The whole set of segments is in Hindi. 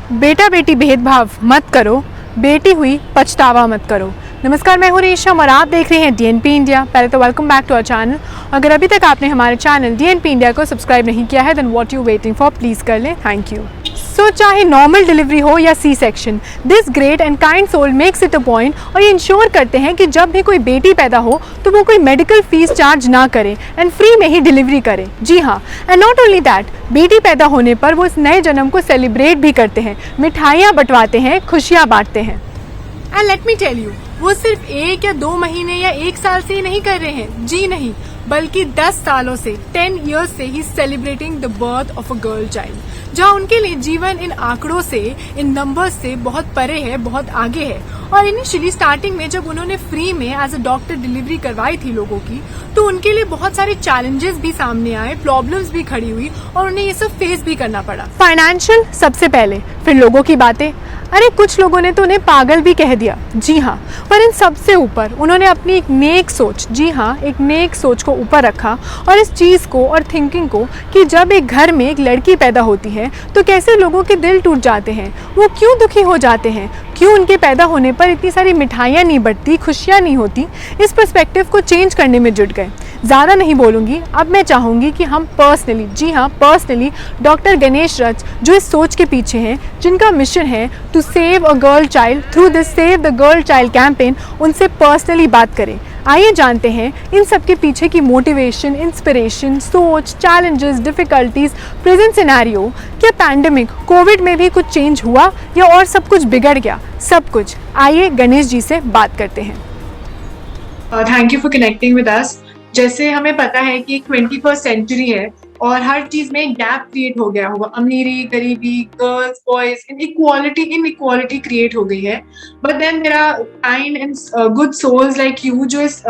बेटा बेटी भेदभाव मत करो, बेटी हुई पछतावा मत करो। नमस्कार, मैं हूँ रेशम और आप देख रहे हैं डीएनपी इंडिया। पहले तो welcome back to our channel. अगर अभी तक आपने हमारे चैनल डीएनपी इंडिया को सब्सक्राइब नहीं किया है then what you waiting for, please कर लें। Thank you. सो चाहे नॉर्मल डिलीवरी हो या C section, this great and kind soul makes it a point और ये इंश्योर करते हैं कि जब भी कोई बेटी पैदा हो तो वो कोई मेडिकल फीस चार्ज ना करे एंड फ्री में ही डिलीवरी करे। जी हाँ, एंड नॉट ओनली दैट, बेटी पैदा होने पर वो इस नए जन्म को सेलिब्रेट भी करते हैं, मिठाइयाँ बंटवाते हैं, खुशियाँ बांटते हैं। And let me tell you, वो सिर्फ 1 या 2 महीने या 1 साल से ही नहीं कर रहे हैं, जी नहीं, बल्कि 10 सालों से, 10 years से ही celebrating the birth of a girl child, जहाँ उनके लिए जीवन इन आंकड़ों से, इन नंबर्स से बहुत परे है, बहुत आगे है। और इनिशियली स्टार्टिंग में जब उन्होंने फ्री में एज अ डॉक्टर डिलीवरी करवाई थी लोगों की, तो उनके लिए बहुत सारे चैलेंजेस भी सामने आए, प्रॉब्लम्स भी खड़ी हुई और उन्हें ये सब फेस भी करना पड़ा। फाइनेंशियल सबसे पहले, फिर लोगों की बातें। अरे कुछ लोगों ने तो उन्हें पागल भी कह दिया, जी हाँ, पर इन सबसे ऊपर उन्होंने अपनी एक नेक सोच, जी हाँ, एक नेक सोच को ऊपर रखा और इस चीज़ को और थिंकिंग को कि जब एक घर में एक लड़की पैदा होती है तो कैसे लोगों के दिल टूट जाते हैं, वो क्यों दुखी हो जाते हैं, क्यों उनके पैदा होने पर इतनी सारी मिठाइयाँ नहीं बंटती, खुशियाँ नहीं होती। इस पर्सपेक्टिव को चेंज करने में जुट गए। ज़्यादा नहीं बोलूँगी, अब मैं चाहूँगी कि हम पर्सनली, जी हाँ पर्सनली, डॉक्टर गणेश रच जो इस सोच के पीछे हैं, जिनका मिशन है to save a girl child through this save the girl child campaign, उनसे पर्सनली बात करें। आइए जानते हैं इन सब के पीछे की मोटिवेशन, इंस्पिरेशन, सोच, चैलेंजेस, डिफ़िकल्टीज, प्रेजेंट सिनेरियो। क्या पैंडेमिक, कोविड में भी कुछ चेंज हुआ या और सब कुछ बिगड़ गया? सब कुछ। आइए गणेश जी से बात करते हैं। Thank you for connecting with us. जैसे हमें पता है कि 21st सेंचुरी है और हर चीज में गैप क्रिएट हो गया होगा, अमीरी, गरीबी, गर्ल्स, बॉयज, इनइक्वालिटी क्रिएट हो गई है। But then there are kind and good souls like you जो इस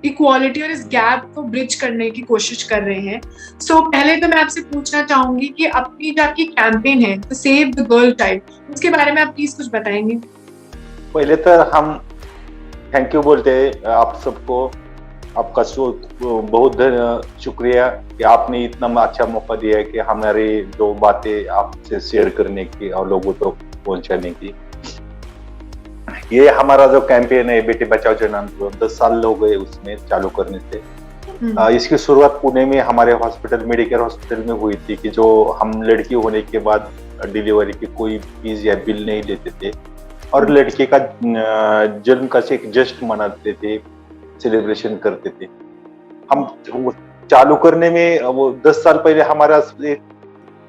इक्वालिटी और इस गैप को ब्रिज करने की कोशिश कर रहे हैं। सो पहले तो मैं आपसे पूछना चाहूंगी कि अपनी जो आपकी कैंपेन है to save the girl child, उसके बारे में आप प्लीज कुछ बताएंगे। पहले तो हम थैंक यू बोलते हैं आप सबको, आपका बहुत शुक्रिया कि आपने इतना अच्छा मौका दिया है कि हमारी जो बातें आपसे शेयर करने की और लोगों तक पहुंचाने की। ये हमारा जो कैंपेन है बेटी बचाओ जन्म 10 साल हो गए उसमें चालू करने से। इसकी शुरुआत पुणे में हमारे हॉस्पिटल, मेडिकेयर हॉस्पिटल में हुई थी कि जो हम लड़की होने के बाद डिलीवरी की कोई फीस या बिल नहीं देते थे और लड़के का जन्म का एक जश्न मनाते थे, सेलिब्रेशन करते थे। हम चालू करने में वो 10 साल पहले हमारा एक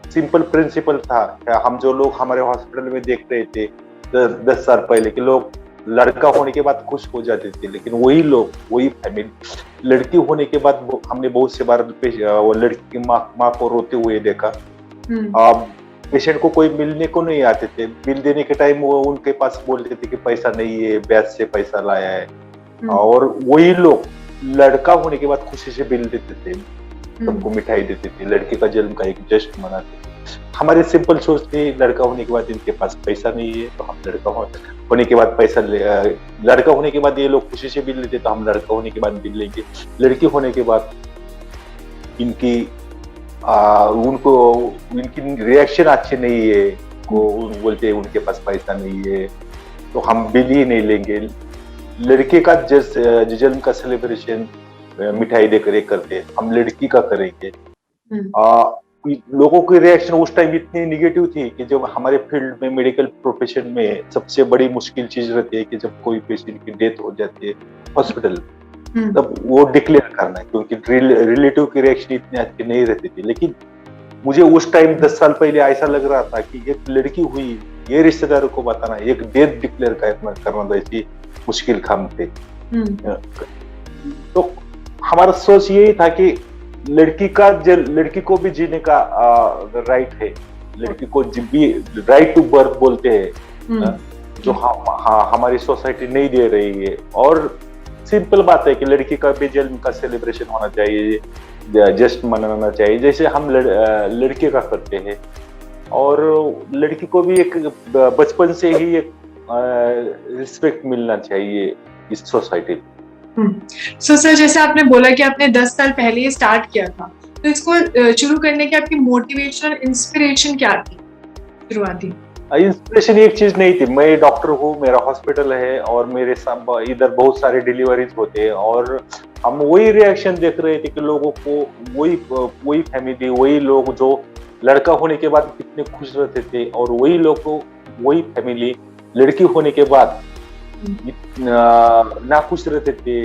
सिंपल प्रिंसिपल था। हम जो लोग हमारे हॉस्पिटल में देख रहे थे 10 साल पहले कि लोग लड़का होने के बाद खुश हो जाते थे, लेकिन वही लोग, वही फैमिली लड़की होने के बाद हमने बहुत से बार वो लड़की की माँ को रोते हुए देखा। पेशेंट को कोई मिलने को नहीं आते थे, बिल देने के टाइम वो उनके पास बोलते थे कि पैसा नहीं है, ब्याज से पैसा लाया है। और वही लोग लड़का होने के बाद खुशी से बिल देते थे, सबको मिठाई देते थे, लड़के का जन्म का एक जश्न मनाते थे। हमारी सिंपल सोच थी लड़का होने के बाद इनके पास पैसा नहीं है तो हम लड़का होने के बाद पैसा लड़का होने के बाद ये लोग खुशी से बिल लेते तो हम लड़का होने के बाद बिल लेंगे, लड़की होने के बाद इनकी उनको इनकी रिएक्शन अच्छी नहीं है, वो बोलते हैं उनके पास पैसा नहीं है तो हम बिल ही नहीं लेंगे। लड़के का जन्म का सेलिब्रेशन मिठाई देकर करते हैं, हम लड़की का करेंगे। लोगों की रिएक्शन उस टाइम इतनी निगेटिव थी कि जब हमारे फील्ड में, मेडिकल प्रोफेशन में सबसे बड़ी मुश्किल चीज रहती है कि जब कोई पेशेंट की डेथ हो जाती है हॉस्पिटल, तब वो डिक्लेयर करना है, क्योंकि रिलेटिव की रिएक्शन इतनी अच्छी नहीं रहती थी। लेकिन मुझे उस टाइम 10 साल पहले ऐसा लग रहा था कि एक लड़की हुई, ये रिश्तेदारों को बताना, एक डेथ डिक्लेयर करना तो ऐसी मुश्किल काम थे। तो हमारा सोच यही था कि लड़की को भी जीने का राइट है, लड़की को भी राइट टू बर्थ बोलते हैं, जो हमारी सोसाइटी नहीं दे रही है। और सिंपल बात है कि लड़की का भी जन्म का सेलिब्रेशन होना चाहिए, जश्न मनाना चाहिए जैसे हम लड़के का करते हैं। और लड़की को भी एक बचपन से ही एक रिस्पेक्ट मिलना चाहिए इस सोसाइटी में। सो सर, जैसे आपने बोला कि आपने 10 साल पहले ये स्टार्ट किया था, तो इसको शुरू करने की आपकी मोटिवेशन और इंस्पिरेशन क्या थी शुरुआती? इंस्पिरेशन एक चीज नहीं थी। मैं डॉक्टर हूँ, मेरा हॉस्पिटल है और मेरे इधर बहुत सारे डिलीवरीज होते हैं और हम वही रिएक्शन देख रहे थे कि लोगों को वही फैमिली, वही लोग जो लड़का होने के बाद कितने खुश रहते थे और वही लोग को वही फैमिली लड़की होने के बाद ना खुश रहते थे,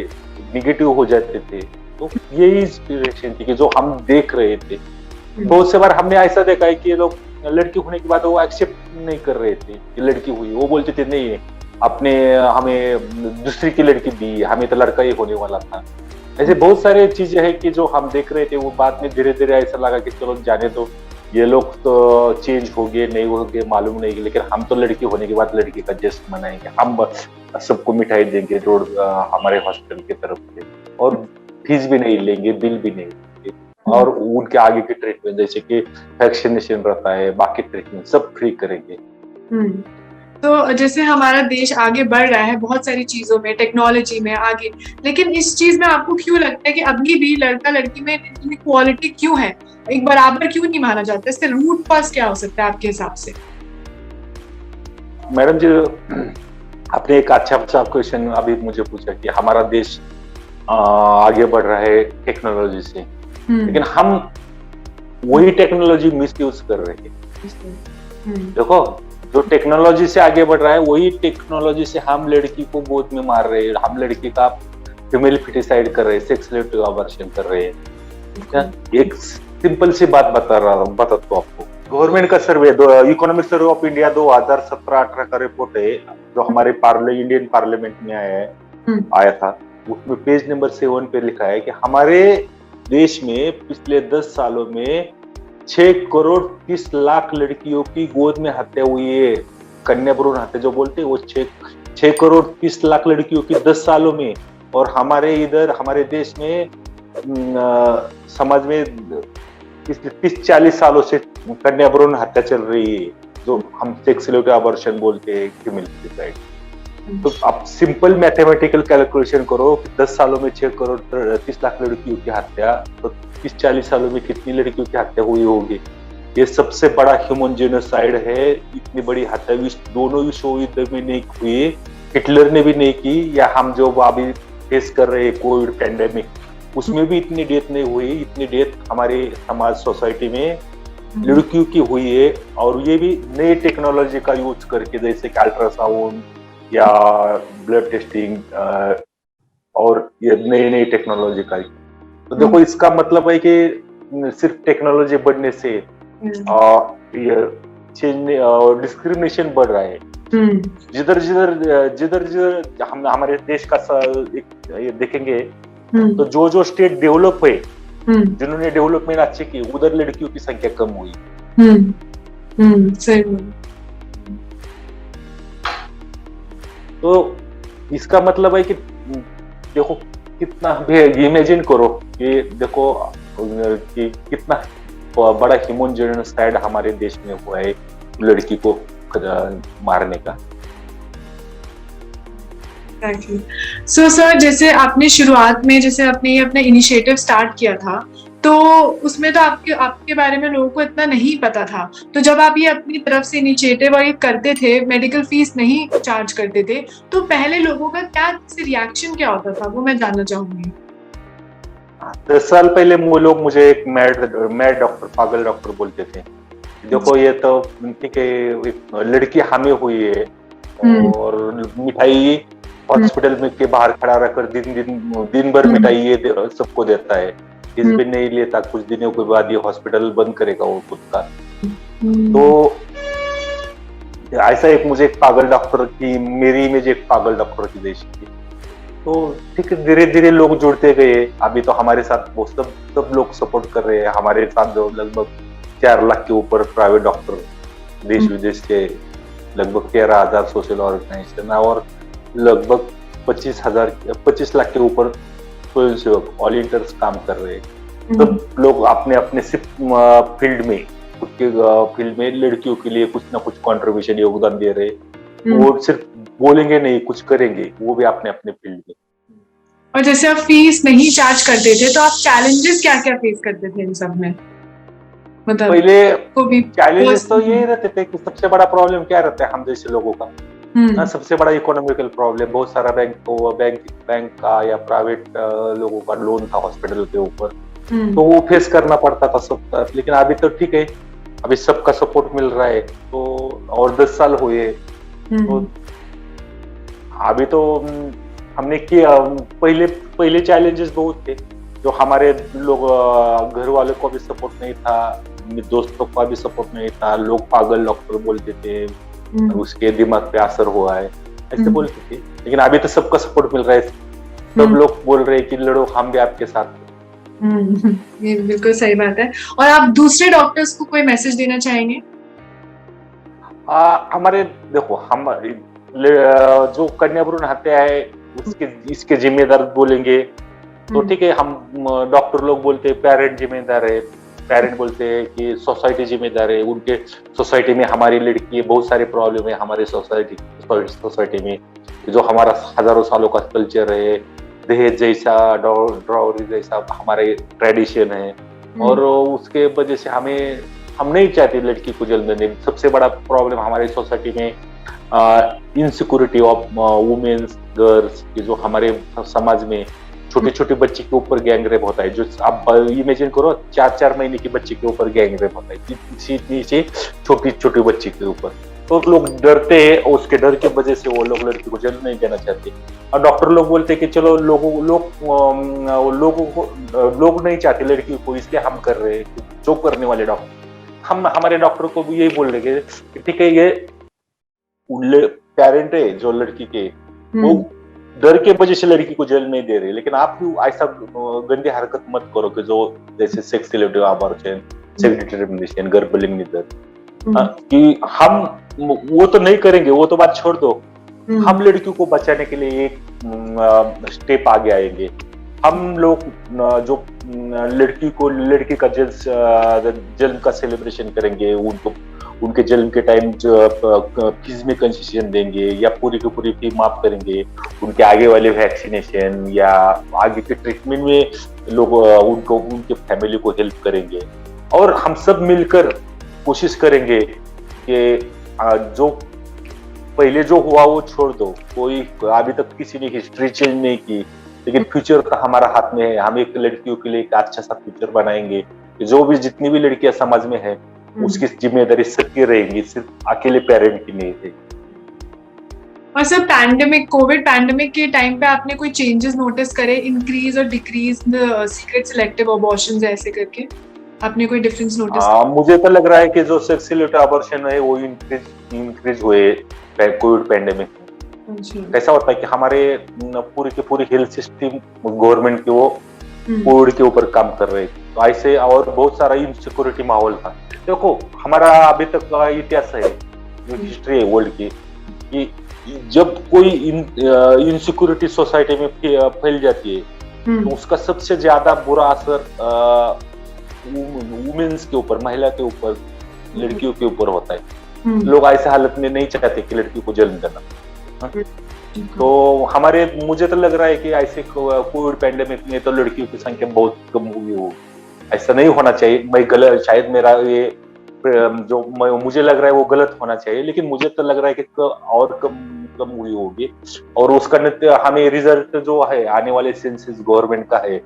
निगेटिव हो जाते थे। तो यही इंस्पिरेशन थी कि जो हम देख रहे थे। बहुत से बार हमने ऐसा देखा है कि ये लोग लड़की होने के बाद वो एक्सेप्ट नहीं कर रहे थे कि लड़की हुई, वो बोलते थे नहीं अपने हमें दूसरी की लड़की दी, हमें तो लड़का ही होने वाला था। ऐसे बहुत सारे चीजें हैं कि जो हम देख रहे थे, वो बाद में धीरे धीरे ऐसा लगा कि चलो जाने दो, ये लोग तो चेंज हो गए नहीं हो गए मालूम नहीं, लेकिन हम तो लड़की होने के बाद लड़की का जश्न मनाएंगे, हम सबको मिठाई देंगे रोड हमारे हॉस्पिटल की तरफ से, और फीस भी नहीं लेंगे, बिल भी नहीं लेंगे, और उनके आगे के ट्रीटमेंट जैसे कि वैक्सीनेशन रहता है, बाकी ट्रीटमेंट सब फ्री करेंगे। तो जैसे हमारा देश आगे बढ़ रहा है बहुत सारी चीजों में, टेक्नोलॉजी में आगे, लेकिन इस चीज में आपको क्यों लगता है कि अभी भी लड़का लड़की में इक्वालिटी क्यों है, एक बराबर क्यों नहीं माना जाता? इससे रूट कॉज क्या हो सकता है आपके हिसाब से? मैडम जी, आपने एक अच्छा क्वेश्चन अभी मुझे पूछा कि हमारा देश आगे बढ़ रहा है टेक्नोलॉजी से, लेकिन हम वही टेक्नोलॉजी मिसयूज कर रहे हैं। देखो, जो टेक्नोलॉजी से आगे बढ़ रहा है वही टेक्नोलॉजी से हम लड़की को गोद में मार रहे हैं, हम लड़की का फीमेल फिटिसाइड कर रहे हैं, सेक्स रिलेटिव अबॉर्शन कर रहे हैं। एक सिंपल सी बात बताता हूँ आपको। गवर्नमेंट का सर्वे, इकोनॉमिक सर्वे ऑफ इंडिया 2017-18 का रिपोर्ट है जो हमारे इंडियन पार्लियामेंट में आया था। उसमें पेज नंबर 7 पे लिखा है कि हमारे देश में पिछले 10 सालों में 6 करोड़ 30 लाख लड़कियों की गोद में हत्या हुई है। कन्या भ्रूण हत्या जो बोलते हैं वो 6 करोड़ 30 लाख लड़कियों की 10 सालों में। और हमारे देश में समाज में 30-40 सालों से कन्या भ्रूण हत्या चल रही है, जो हम सेक्स रिलेटिव अबॉर्शन बोलते हैं, फीमेल फिटिसाइड। तो आप सिंपल मैथमेटिकल कैलकुलेशन करो कि 10 सालों में 6 करोड़ 30 लाख लड़कियों की हत्या, तो 30-40 सालों में कितनी लड़कियों की हत्या हुई होगी। ये सबसे बड़ा ह्यूमन जेनोसाइड है। इतनी बड़ी हत्या दोनों विश्व युद्ध में नहीं हुई, हिटलर ने भी नहीं की, या हम जो अभी फेस कर रहे हैं कोविड पैंडेमिक, उसमें भी इतनी डेथ नहीं हुई। इतनी डेथ हमारे समाज सोसाइटी में लड़कियों की हुई है, और ये भी नई टेक्नोलॉजी का यूज करके, जैसे कि अल्ट्रासाउंड या ब्लड टेस्टिंग, और ये नई टेक्नोलॉजी का। तो देखो, इसका मतलब है कि सिर्फ टेक्नोलॉजी बढ़ने से ये डिस्क्रिमिनेशन बढ़ रहा है। जिधर हम हमारे देश का ये देखेंगे, तो जो स्टेट डेवलप है, जिन्होंने डेवलपमेंट अच्छे की, उधर लड़कियों की संख्या कम हुई। सही। तो इसका मतलब है कि देखो कितना, इमेजिन करो कि देखो कि कितना बड़ा ह्यूमन जेनोसाइड हमारे देश में हुआ है लड़की को मारने का। सो सर, जैसे आपने शुरुआत में जैसे आपने ये अपना इनिशिएटिव स्टार्ट किया था, तो उसमें तो आपके बारे में लोगों को इतना नहीं पता था। तो जब आप ये अपनी तरफ से इनिशिएटिव और ये करते थे, मेडिकल फीस नहीं चार्ज करते थे, तो पहले लोगों का क्या रिएक्शन क्या होता था, वो मैं जानना चाहूंगी। 10 साल पहले वो लोग मुझे एक मैड डॉक्टर, पागल डॉक्टर बोलते थे। देखो, ये तो ठीक है, लड़की हमें हुई है और मिठाई हॉस्पिटल में के बाहर खड़ा रहकर दिन भर मिठाई ये सबको देता है, फीस भी नहीं लेता, कुछ दिनों के बाद ये हॉस्पिटल बंद करेगा वो खुद का। तो ऐसा मुझे एक पागल डॉक्टर की, मेरी इमेज एक पागल डॉक्टर की देश की। तो ठीक है, धीरे धीरे लोग जुड़ते गए। अभी तो हमारे साथ वो सब लोग सपोर्ट कर रहे हैं। हमारे साथ जो लगभग 4 लाख के ऊपर प्राइवेट डॉक्टर देश विदेश के, लगभग 13,000 सोशल ऑर्गेनाइजेशन, और लगभग 25 लाख के ऊपर स्वयंसेवक वॉलंटियर्स काम कर रहे हैं। सब लोग अपने फील्ड में, खुद के फील्ड में लड़कियों के लिए कुछ ना कुछ कंट्रीब्यूशन, योगदान दे रहे हैं। वो सिर्फ बोलेंगे नहीं, कुछ करेंगे, वो भी अपने फील्ड में। और जैसे आप फीस नहीं चार्ज करते थे, तो आप चैलेंजेस क्या क्या फेस करते थे इन सब में? मतलब पहले को भी चैलेंजेस तो यही रहते थे कि सबसे बड़ा प्रॉब्लम क्या रहता है हम जैसे लोगों का, सबसे बड़ा इकोनॉमिकल प्रॉब्लम। बहुत सारा बैंक का या प्राइवेट लोगों का लोन था हॉस्पिटल के ऊपर, तो वो फेस करना पड़ता था सबका। लेकिन अभी तो ठीक है, अभी सबका सपोर्ट मिल रहा है, तो और 10 साल हुए, तो अभी तो हमने किया। पहले चैलेंजेस बहुत थे, जो हमारे लोग घर वालों को भी सपोर्ट नहीं था, दोस्तों का भी सपोर्ट नहीं था, लोग पागल डॉक्टर बोलते थे, उसके दिमाग पे असर हुआ है, ऐसे बोलते थे। लेकिन अभी तो सबका सपोर्ट मिल रहा है, सब लोग बोल रहे हैं कि लड़ो, हम भी आपके साथ हैं। ये बिल्कुल सही बात है। और आप दूसरे डॉक्टर्स को कोई मैसेज देना चाहेंगे? हमारे देखो, हम जो कन्या भ्रूण हत्या है इसके जिम्मेदार बोलेंगे तो ठीक है, हम डॉक्टर लोग बोलते हैं पेरेंट जिम्मेदार है, पेरेंट बोलते हैं कि सोसाइटी जिम्मेदार है, उनके सोसाइटी में हमारी लड़की बहुत सारे प्रॉब्लम है, हमारे सोसाइटी में जो हमारा हजारों सालों का कल्चर है, दहेज जैसा, ड्रावरी जैसा हमारे ट्रेडिशन है, और उसके वजह से हम नहीं चाहते लड़की को जन्म देने। सबसे बड़ा प्रॉब्लम हमारी सोसाइटी में इनसिक्योरिटी ऑफ वुमेन्स, गर्ल्स, जो हमारे समाज में छोटे छोटे बच्चे के ऊपर गैंग रेप होता है। जो आप इमेजिन करो, 4-4 महीने के बच्चे के ऊपर गैंग रेप होता है, इतनी से छोटी छोटी बच्ची के ऊपर। तो लोग डरते हैं, उसके डर की वजह से वो लोग लड़की को जन्म नहीं देना चाहते। और डॉक्टर लोग बोलते हैं कि चलो लोग नहीं चाहते लड़की को, इसलिए हम कर रहे हैं। जो करने वाले डॉक्टर, हम हमारे डॉक्टर को भी यही बोल रहे हैं कि ठीक है, ये पेरेंट है जो लड़की के, वो डर के वजह से लड़की को जन्म नहीं दे रहे। लेकिन आप ऐसा गंदी हरकत मत करो कि जो जैसे sex selective abortion, sex determination, गर्भ निधन, कि हम वो तो नहीं करेंगे, वो तो बात छोड़ दो। हम लड़कियों को बचाने के लिए एक स्टेप आगे आएंगे। हम लोग जो लड़की का जन्म का सेलिब्रेशन करेंगे, उनके जन्म के टाइम फीस में कंसेशन देंगे या पूरी की पूरी फी माफ करेंगे, उनके आगे वाले वैक्सीनेशन या आगे के ट्रीटमेंट में लोग उनके फैमिली को हेल्प करेंगे। और हम सब मिलकर कोशिश करेंगे कि जो पहले जो हुआ वो छोड़ दो। कोई अभी तक किसी ने हिस्ट्री चेंज नहीं की, लेकिन फ्यूचर का हमारा हाथ में है। हम एक लड़कियों के लिए एक अच्छा सा फ्यूचर बनाएंगे। जो भी जितनी भी लड़कियां समाज में है, उसकी जिम्मेदारी सबकी रहेगी, सिर्फ अकेले पेरेंट की नहीं है। और सर, कोविड पैंडेमिक के टाइम पे आपने कोई चेंजेस नोटिस करे, इंक्रीज और डिक्रीज सीक्रेट सिलेक्टिव अबॉर्शंस ऐसे करके आपने कोई डिफरेंस नोटिस? मुझे तो लग रहा है कि जो सेक्स सिलेक्टिव अबॉर्शन है वो इंक्रीज हुए कोविड पैंडेमिक में। कैसा होता है कि हमारे पूरी की पूरी हेल्थ सिस्टम गवर्नमेंट की वो कोविड के ऊपर काम कर रहे थे, तो ऐसे और बहुत सारा इनसिक्योरिटी माहौल था। देखो, हमारा अभी तक का इतिहास है, जो हिस्ट्री है वर्ल्ड की, कि जब कोई इनसिक्योरिटी सोसाइटी में फैल जाती है तो उसका सबसे ज्यादा बुरा असर वुमेन्स के ऊपर, महिला के ऊपर, लड़कियों के ऊपर होता है। लोग ऐसे हालत में नहीं चाहते कि लड़की को जन्म देना। तो मुझे तो लग रहा है कि ऐसे कोविड पैंडेमिक में तो लड़कियों की संख्या बहुत कम हुई हो। ऐसा नहीं होना चाहिए। शायद मेरा ये मुझे लग रहा है वो गलत होना चाहिए, लेकिन मुझे तो लग रहा है कि और कम हुई होगी। और उसका हमें रिजल्ट जो है आने वाले सेंसस गवर्नमेंट का है,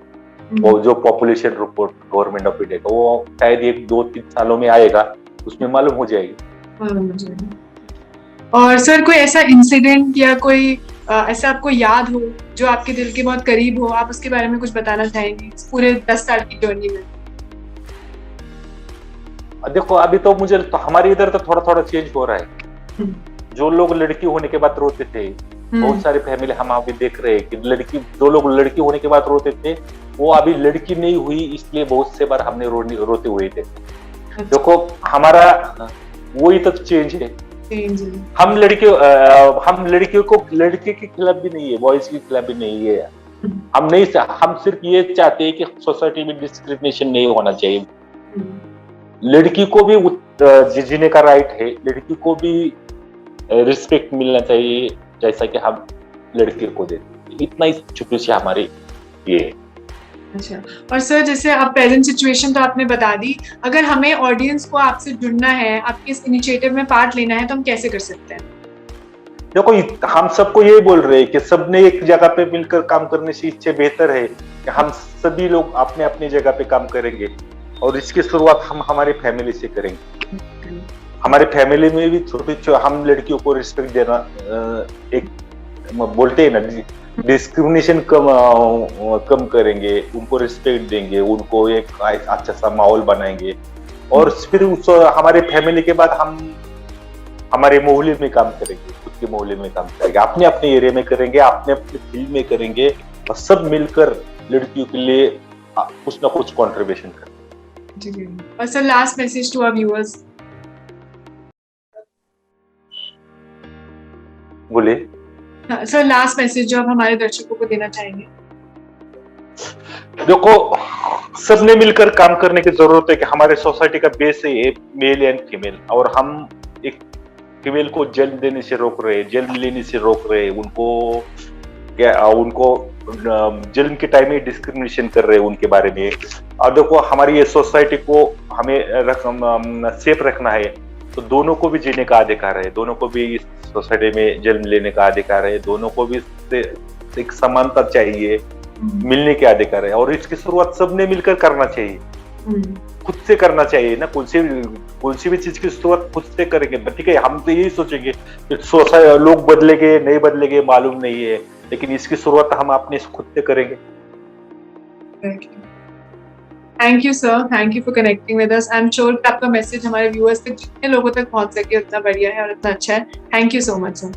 वो जो population report government of India का, वो शायद 1-2-3 सालों में आएगा, उसमें मालूम हो जाएगी। और सर, कोई ऐसा इंसिडेंट या कोई ऐसा आपको याद हो जो आपके दिल के बहुत करीब हो, आप उसके बारे में कुछ बताना चाहेंगे इस पूरे 10 साल की जर्नी में? देखो, अभी तो हमारे इधर तो थोड़ा थोड़ा चेंज हो रहा है। जो लोग लड़की होने के बाद रोते थे, बहुत सारी फैमिली हम अभी देख रहे हैं कि जो लोग लड़की होने के बाद रोते थे, वो अभी लड़की नहीं हुई इसलिए बहुत से बार हमने रोते हुए थे। देखो, हमारा वही तक चेंज है। हम लड़कियों को लड़के के खिलाफ भी नहीं है, बॉयज के खिलाफ भी नहीं है। हम सिर्फ ये चाहते हैं कि सोसाइटी में डिस्क्रिमिनेशन नहीं होना चाहिए। लड़की को भी जीने का राइट है, लड़की को भी रिस्पेक्ट मिलना चाहिए जैसा कि हम लड़के को देते। इतना ही छोटी सी हमारी ये है। अच्छा, और सर जैसे अब प्रेजेंट सिचुएशन तो आपने बता दी, अगर हमें ऑडियंस को आपसे जुड़ना है, आपके इस इनिशिएटिव में पार्ट लेना है, तो हम कैसे कर सकते हैं? देखो, हम सबको यही बोल रहे हैं कि सबने एक जगह पे मिलकर काम करने से इससे बेहतर है कि हम सभी लोग अपने अपनी जगह पे काम करेंगे, और इसकी शुरुआत हम हमारी फैमिली से करेंगे। हमारे फैमिली में भी छोटे हम लड़कियों को रिस्पेक्ट देना, एक बोलते हैं ना, डिस्क्रिमिनेशन कम करेंगे, उनको रिस्पेक्ट देंगे, उनको एक अच्छा सा माहौल बनाएंगे, और फिर उस हमारे फैमिली के बाद हम हमारे मोहल्ले में काम करेंगे, खुद के मोहल्ले में काम करेंगे, अपने अपने एरिया में करेंगे, अपने अपने फील्ड में करेंगे, और सब मिलकर लड़कियों के लिए कुछ ना कुछ कंट्रीब्यूशन करेंगे। जी, और sir last message to our viewers. बोलिए। सर लास्ट मैसेज जो आप हमारे दर्शकों को देना चाहेंगे। देखो, सबने मिलकर काम करने की जरूरत है कि हमारे सोसाइटी का बेस है मेल एंड फीमेल, और हम एक फीमेल को जन्म देने से रोक रहे हैं, जन्म लेने से रोक रहे हैं, उनको जन्म के टाइम में डिस्क्रिमिनेशन कर रहे हैं उनके बारे में। और देखो, हमारी ये सोसाइटी को हमें सेफ रखना है, तो दोनों को भी जीने का अधिकार है, दोनों को भी इस सोसाइटी में जन्म लेने का अधिकार है, दोनों को भी एक समानता चाहिए, मिलने के अधिकार है, और इसकी शुरुआत सबने मिलकर करना चाहिए, खुद से करना चाहिए ना। कौन सी भी चीज की शुरुआत खुद से करेंगे, ठीक है। हम तो यही सोचेंगे लोग बदलेंगे नहीं बदलेंगे मालूम नहीं है, लेकिन इसकी शुरुआत हम अपने खुद से करेंगे। Thank you sir, thank you for connecting with us. I am sure कि आपका मैसेज हमारे व्यूअर्स तक जितने लोगों तक पहुंच सके उतना बढ़िया है और उतना अच्छा है। Thank you so much sir.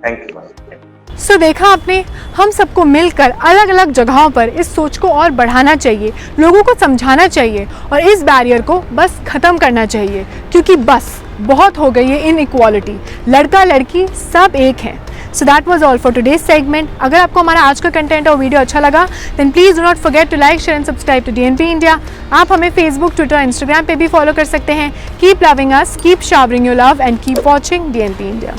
Thank you. So देखा आपने, हम सबको मिलकर अलग अलग जगहों पर इस सोच को और बढ़ाना चाहिए, लोगों को समझाना चाहिए, और इस बैरियर को बस ख़त्म करना चाहिए, क्योंकि बस बहुत हो गई है इनइक्वालिटी, लड़का लड़की सब एक हैं। So that was all for today's segment. अगर आपको हमारा आज का कंटेंट और वीडियो अच्छा लगा, then please do not forget to like, share and subscribe to DNP India. आप हमें फेसबुक, ट्विटर, इंस्टाग्राम पे भी फॉलो कर सकते हैं। Keep loving us, keep showering your love, and keep watching DNP India.